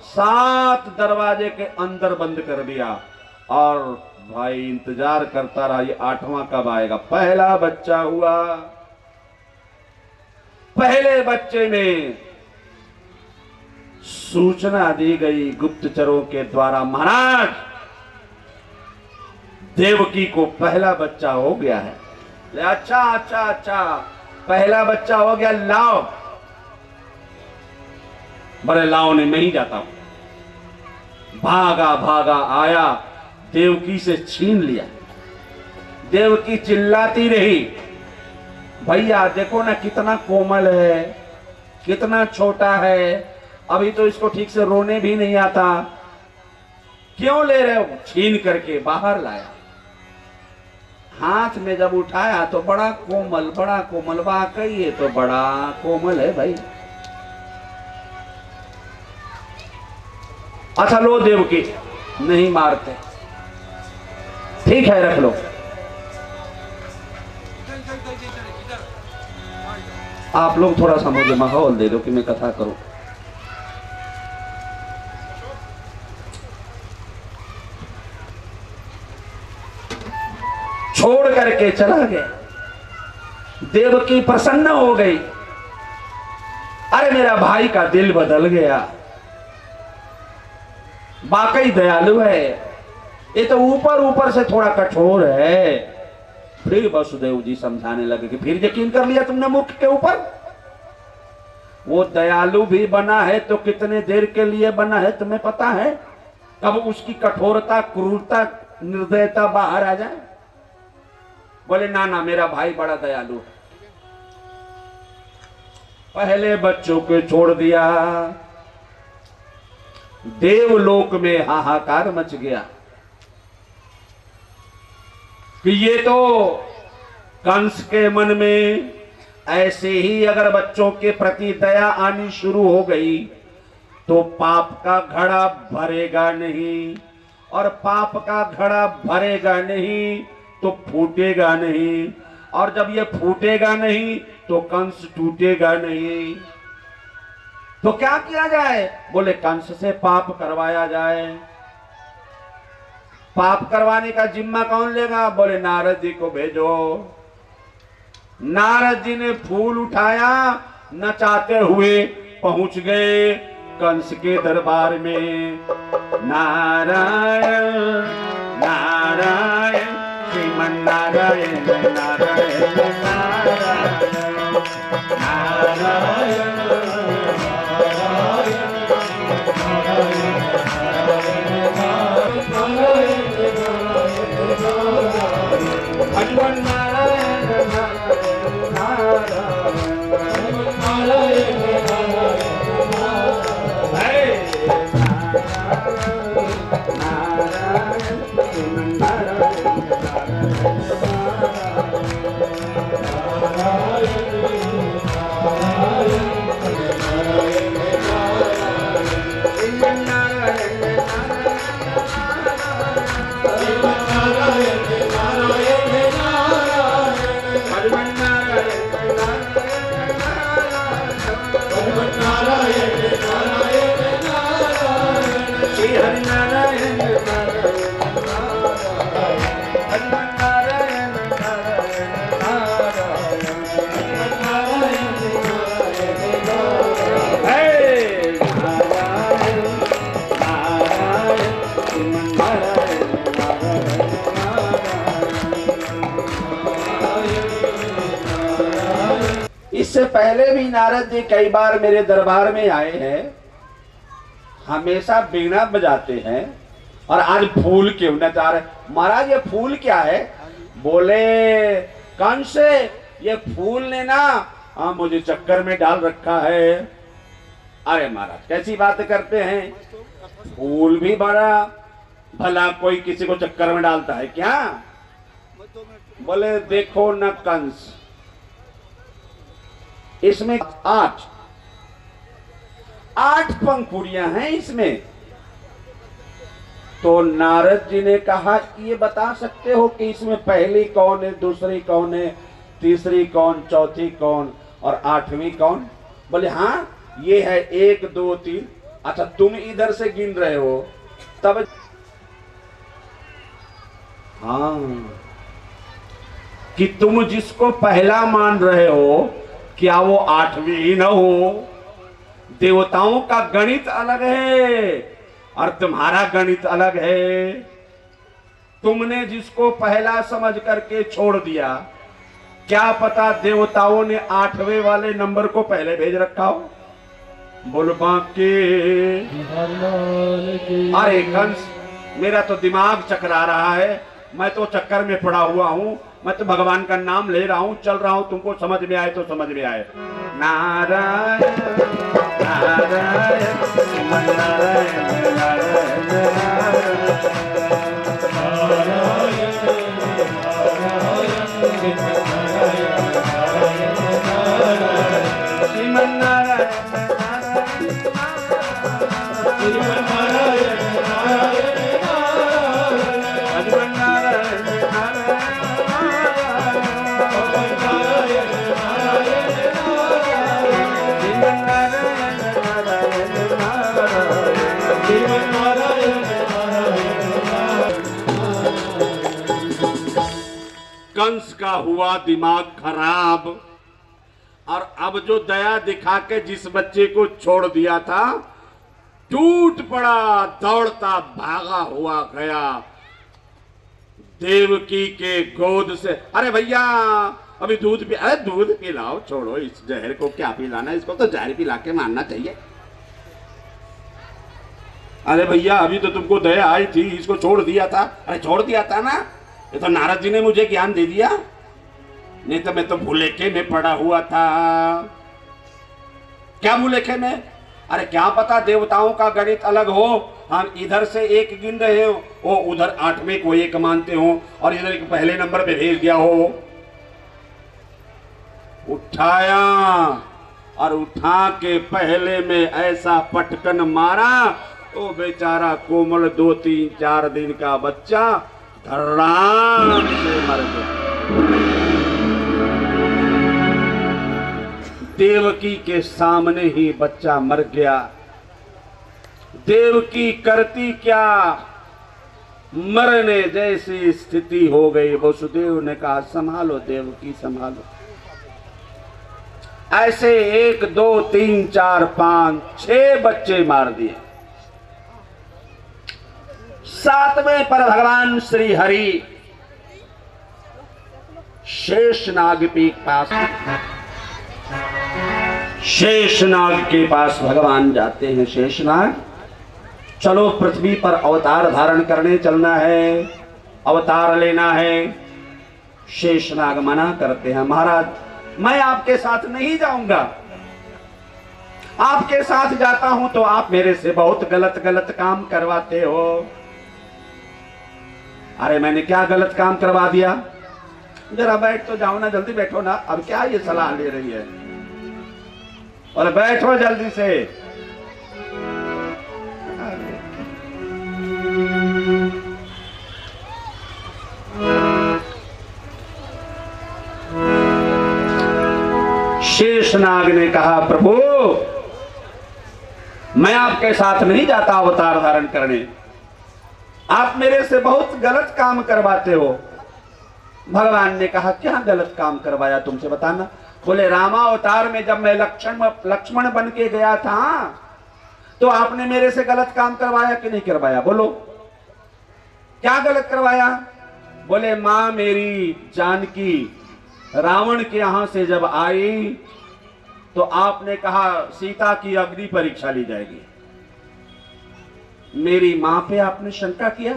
7 दरवाजे के अंदर बंद कर दिया। और भाई इंतजार करता रहा, ये 8वां कब आएगा। पहला बच्चा हुआ, पहले बच्चे में सूचना दी गई गुप्तचरों के द्वारा, महाराज देवकी को पहला बच्चा हो गया है। अच्छा अच्छा अच्छा, पहला बच्चा हो गया, लाओ। बड़े लाओ ने, मैं ही जाता हूं। भागा भागा आया, देवकी से छीन लिया। देवकी चिल्लाती रही, भैया देखो ना कितना कोमल है, कितना छोटा है, अभी तो इसको ठीक से रोने भी नहीं आता, क्यों ले रहे हो। छीन करके बाहर लाया, हाथ में जब उठाया तो बड़ा कोमल, वाकई ये तो बड़ा कोमल है भाई। अच्छा लो देवकी, नहीं मारते, ठीक है रख लो। आप लोग थोड़ा सा मुझे माहौल दे दो कि मैं कथा करूं। छोड़ करके चला गया। देवकी प्रसन्न हो गई, अरे मेरा भाई का दिल बदल गया, वाकई दयालु है, ये तो ऊपर ऊपर से थोड़ा कठोर है। फिर वसुदेव जी समझाने लगे कि फिर यकीन कर लिया तुमने मुख के ऊपर। वो दयालु भी बना है तो कितने देर के लिए बना है तुम्हें पता है, कब उसकी कठोरता, क्रूरता, निर्दयता बाहर आ जाए। बोले ना ना, मेरा भाई बड़ा दयालु है। पहले बच्चों को छोड़ दिया, देवलोक में हाहाकार मच गया कि ये तो कंस के मन में ऐसे ही अगर बच्चों के प्रति दया आनी शुरू हो गई तो पाप का घड़ा भरेगा नहीं, और पाप का घड़ा भरेगा नहीं तो फूटेगा नहीं, और जब ये फूटेगा नहीं तो कंस टूटेगा नहीं। तो क्या किया जाए। बोले कंस से पाप करवाया जाए। पाप करवाने का जिम्मा कौन लेगा। बोले नारद जी को भेजो। नारद जी ने फूल उठाया, नचाते हुए पहुंच गए कंस के दरबार में। नारायण नारायण श्रीमन नारायण नारायण नारायण नारायण भगवान नारायण इससे पहले भी नारद जी कई बार मेरे दरबार में आए हैं, हमेशा बीणा बजाते हैं, और आज फूल क्यों न चाह रहे। महाराज ये फूल क्या है? बोले कंस ये फूल ने ना मुझे चक्कर में डाल रखा है। अरे महाराज कैसी बात करते हैं, फूल भी बड़ा भला कोई किसी को चक्कर में डालता है क्या? बोले देखो न कंस, इसमें 8 पंखुड़ियां हैं इसमें। तो नारद जी ने कहा ये बता सकते हो कि इसमें पहली कौन है, दूसरी कौन है, तीसरी कौन, चौथी कौन और 8वीं कौन? बोले हाँ ये है 1 2 3। अच्छा तुम इधर से गिन रहे हो तब? हाँ कि तुम जिसको पहला मान रहे हो क्या वो 8वीं ही न हो? देवताओं का गणित अलग है और तुम्हारा गणित अलग है। तुमने जिसको पहला समझ करके छोड़ दिया, क्या पता देवताओं ने 8वें वाले नंबर को पहले भेज रखा हो। बोल बाके अरे कंस मेरा तो दिमाग चकरा रहा है, मैं तो चक्कर में पड़ा हुआ हूँ, मैं तो भगवान का नाम ले रहा हूँ, चल रहा हूँ, तुमको समझ में आए तो समझ में आए। नारायण नारायण नारायण नारायण कंस का हुआ दिमाग खराब, और अब जो दया दिखा के जिस बच्चे को छोड़ दिया था टूट पड़ा, दौड़ता भागा हुआ गया देवकी के गोद से। अरे भैया अभी दूध पी, अरे दूध पिलाओ, छोड़ो इस जहर को, क्या पिलाना, इसको तो जहर पिला के मारना चाहिए। अरे भैया अभी तो तुमको दया आई थी, इसको छोड़ दिया था। अरे छोड़ दिया था ना, ये तो नारद जी ने मुझे ज्ञान दे दिया, नहीं तो मैं तो भूलेखे में पड़ा हुआ था। क्या भूलेखे में? अरे क्या पता देवताओं का गणित अलग हो, हम इधर से 1 गिन रहे हो, वो उधर 8वें को 1 मानते हो और इधर एक पहले नंबर पे भेज दिया हो। उठाया और उठा के पहले में ऐसा पटकन मारा, वो बेचारा कोमल 2 3 4 दिन का बच्चा धड़ाम से मर गया। देवकी के सामने ही बच्चा मर गया। देवकी करती क्या, मरने जैसी स्थिति हो गई। वसुदेव ने कहा संभालो देवकी संभालो। ऐसे 1 2 3 4 5 6 बच्चे मार दिए। 7वें पर भगवान श्री हरि शेषनाग के पास, शेषनाग के पास भगवान जाते हैं। शेषनाग चलो पृथ्वी पर अवतार धारण करने चलना है, अवतार लेना है। शेषनाग मना करते हैं, महाराज मैं आपके साथ नहीं जाऊंगा, आपके साथ जाता हूं तो आप मेरे से बहुत गलत गलत काम करवाते हो। अरे मैंने क्या गलत काम करवा दिया? जरा बैठ तो जाओ ना, जल्दी बैठो ना, अब क्या ये सलाह ले रही है? और बैठो जल्दी से। शेषनाग ने कहा प्रभु मैं आपके साथ नहीं जाता अवतार धारण करने, आप मेरे से बहुत गलत काम करवाते हो। भगवान ने कहा क्या गलत काम करवाया तुमसे बताना। बोले रामावतार में जब मैं लक्ष्मण बन के गया था तो आपने मेरे से गलत काम करवाया कि नहीं करवाया? बोलो क्या गलत करवाया? बोले मां मेरी जानकी रावण के यहां से जब आई तो आपने कहा सीता की अग्नि परीक्षा ली जाएगी। मेरी मां पे आपने शंका किया,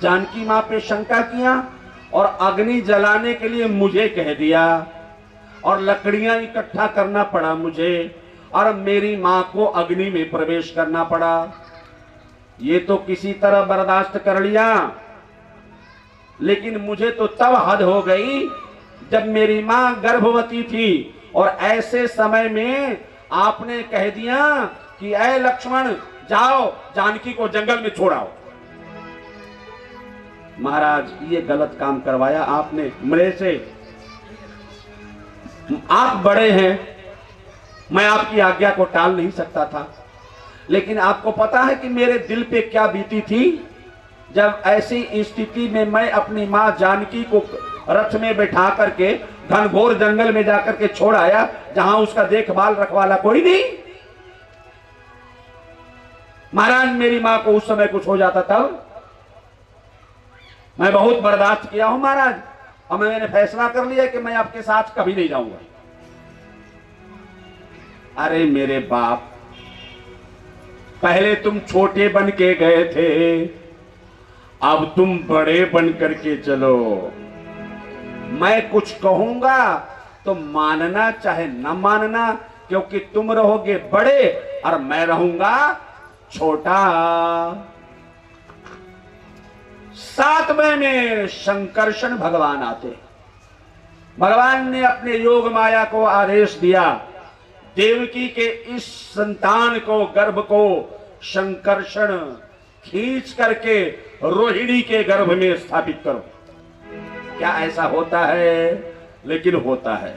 जानकी मां पे शंका किया, और अग्नि जलाने के लिए मुझे कह दिया, और लकड़ियां इकट्ठा करना पड़ा मुझे, और मेरी मां को अग्नि में प्रवेश करना पड़ा। ये तो किसी तरह बर्दाश्त कर लिया, लेकिन मुझे तो तब हद हो गई जब मेरी मां गर्भवती थी, और ऐसे समय में आपने कह दिया कि ऐ लक्ष्मण जाओ जानकी को जंगल में छोड़ाओ। महाराज ये गलत काम करवाया आपने मेरे से। आप बड़े हैं, मैं आपकी आज्ञा को टाल नहीं सकता था, लेकिन आपको पता है कि मेरे दिल पे क्या बीती थी जब ऐसी स्थिति में मैं अपनी मां जानकी को रथ में बैठा करके घनघोर जंगल में जाकर के छोड़ आया, जहां उसका देखभाल रखवाला कोई नहीं। महाराज मेरी मां को उस समय कुछ हो जाता तब। मैं बहुत बर्दाश्त किया हूं महाराज, और मैंने फैसला कर लिया कि मैं आपके साथ कभी नहीं जाऊंगा। अरे मेरे बाप, पहले तुम छोटे बन के गए थे, अब तुम बड़े बन करके चलो। मैं कुछ कहूंगा तो मानना चाहे न मानना, क्योंकि तुम रहोगे बड़े और मैं रहूंगा छोटा। 7वें में शंकरषण भगवान आते। भगवान ने अपने योग माया को आदेश दिया, देवकी के इस संतान को, गर्भ को शंकरषण खींच करके रोहिणी के गर्भ में स्थापित करो। क्या ऐसा होता है? लेकिन होता है।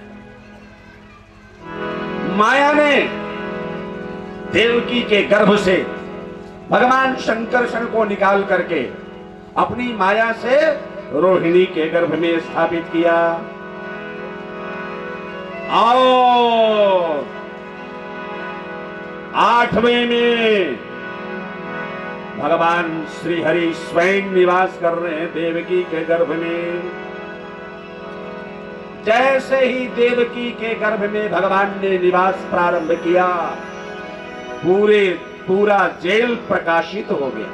माया ने देवकी के गर्भ से भगवान शंकरषण को निकाल करके अपनी माया से रोहिणी के गर्भ में स्थापित किया। और 8वें में भगवान श्री हरि स्वयं निवास कर रहे हैं देवकी के गर्भ में। जैसे ही देवकी के गर्भ में भगवान ने निवास प्रारंभ किया, पूरा जेल प्रकाशित हो गया।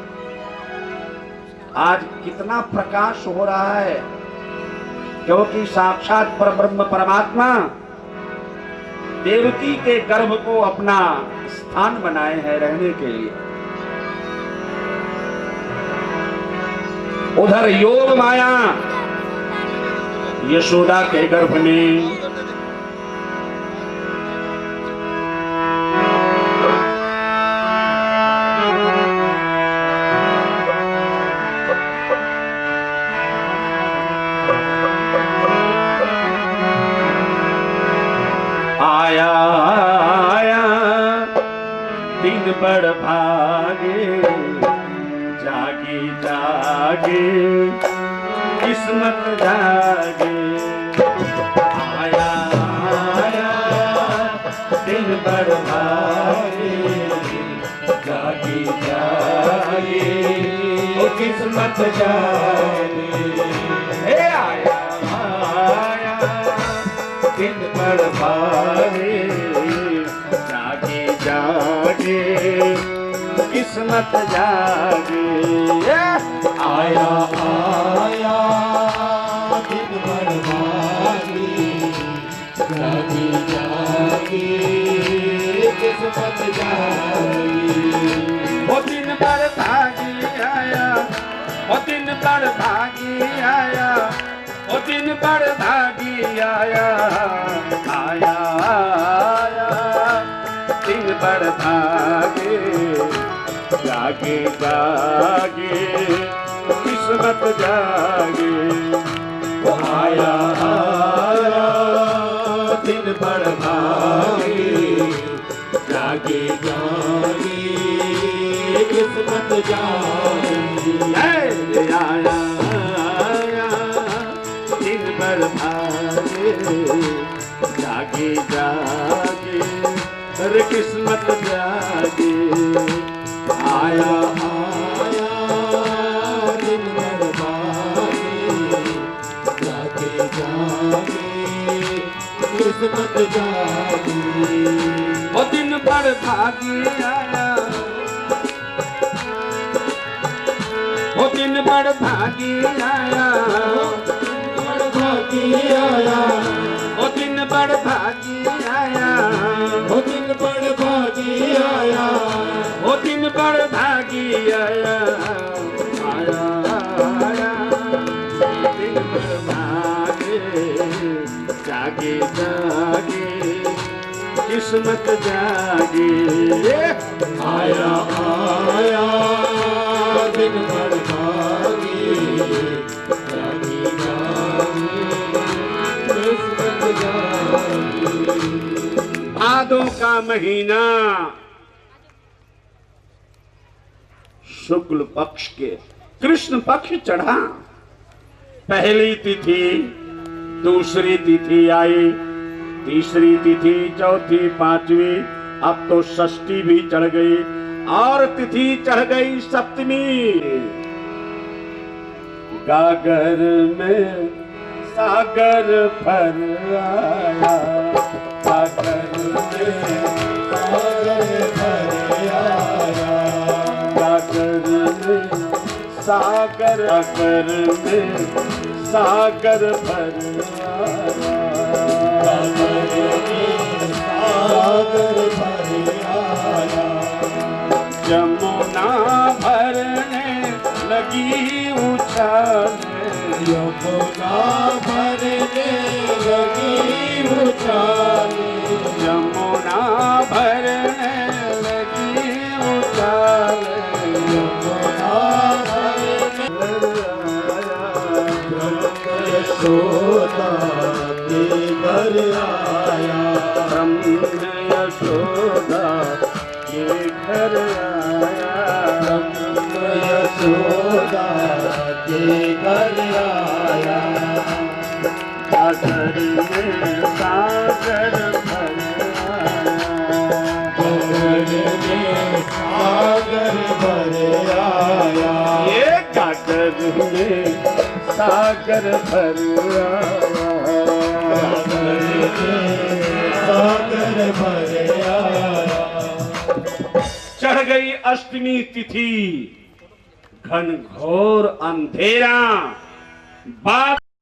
आज कितना प्रकाश हो रहा है, क्योंकि साक्षात परब्रह्म परमात्मा देवकी के गर्भ को अपना स्थान बनाए हैं रहने के लिए। उधर योग माया यशोदा के गर्भ में, आया आया दिन बड़ भागे, जागी जागे किस्मत जागे। आया आया दिन बड़ भागे, जागी जागे किस्मत जागे। हे आया आया दिन बड़ भागे, जागे जागे किस्मत जागे। आया आया दिन बड़ भागे, जागे जागे किस्मत जागे। वो दिन बड़ भागी आया, वो दिन बड़ भागी आया, वो दिन बड़ भागी आया। आया आया दिन बड़ भागे, जागे जागे किस्मत जागे। वो आया आया दिन बड़ भागे, जागे जागे किस्मत जागे। आया आया दिन बड़ भागे, जागे जागे अरे किस्मत जागे। आया आया दिन बड़ भागे, जागे जागे किस्मत जागे। भागी आया, वो दिन बड़ भागी आया, भागी आया, वो दिन बड़ भागी आया, वो दिन बड़ भागी आया, वो दिन बड़ भागी आया, आया आया दिन बड़ भागे, जागे जागे किस्मत जागे, आया आया दिन बड़ भागी, जागी जागी किस्मत जागी। भादों का महीना शुक्ल पक्ष के कृष्ण पक्ष चढ़ा, पहली तिथि, दूसरी तिथि आई, तीसरी तिथि, चौथी, पांचवी, अब तो षष्ठी भी चढ़ गई और तिथि चढ़ गई सप्तमी। गागर में सागर भर आया, सागर में सागर भर आया, सागर में सागर, सागर में सागर भर आया, सागर भर आया, यमुना भरने लगी उछाले, यमुना भरने लगी उछाले, यमुना भरने लगी उछाले, यमुना भरने यशोदा के घर आया, यशोदा के घर आया, यशोदा के घर आया, सागर में सागर भर सागर भर आया, ये गागर में सागर भर सागर भर आया। चढ़ गई अष्टमी तिथि, घनघोर अंधेरा, बात